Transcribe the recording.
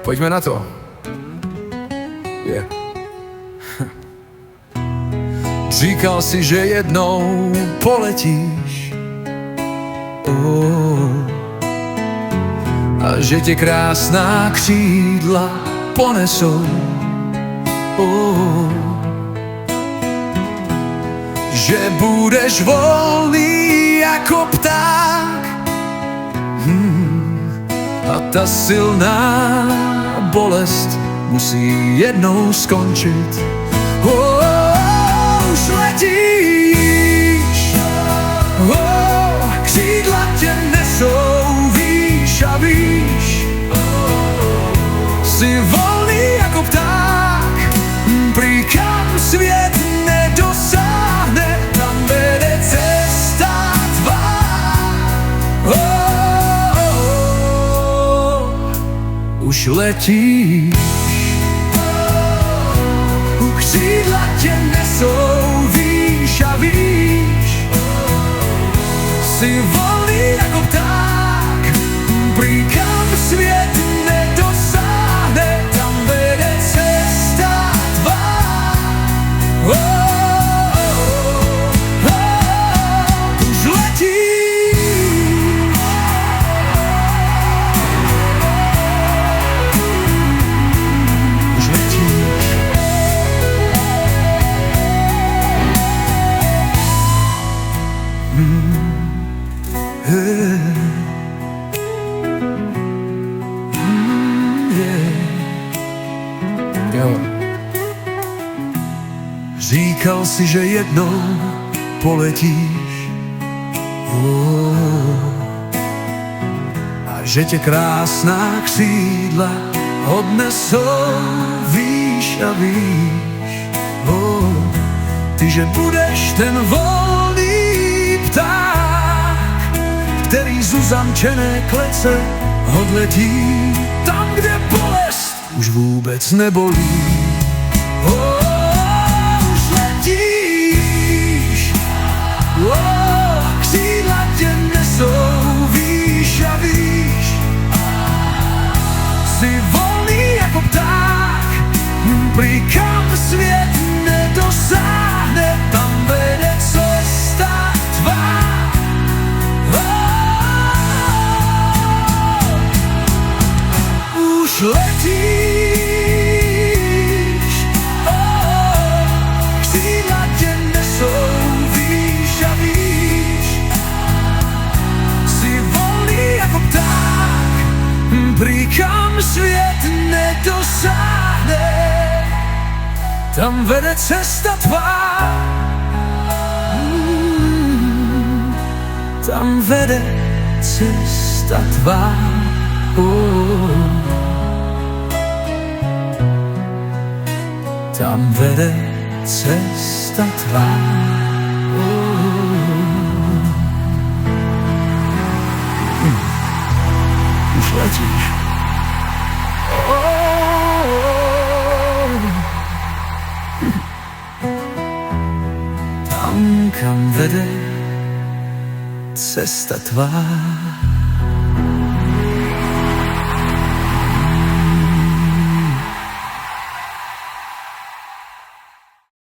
Poďme na to. Yeah. Říkal si, že jednou poletíš, a že tě krásná křídla ponesou, že budeš volný jako pták, a ta silná bolest musí jednou skončit. Už letíš, křídla tě nesou, víš a víš, jsi volný jako pták, prý kam svět nedosáhne, tam vede cesta tvá. Už letíš, křídla tě nesou, víš a víš, jsi volný jako pták, prý kam svět nedosáhne, tam vede cesta tvá. Už letíš, už letíš. Říkal si, že jednou poletíš, a že tě krásná křídla odnesou, víš a víš, ty, že budeš ten volný pták, který z uzamčené klece odletí tam, kde bolest už vůbec nebolí. Už letíš, křídla tě nesou, víš a víš, jsi volný jako pták, prý kam svět nedosáhne, tam vede cesta tvá. Už letíš, křídla tě nesou, víš a víš, jsi volný jako pták, prý kam svět nedosáhne, tam vede cesta tvá. Tam vede cesta tvá. Tam vede cesta tvá. Už letíš. Tam, kam vede cesta tvá.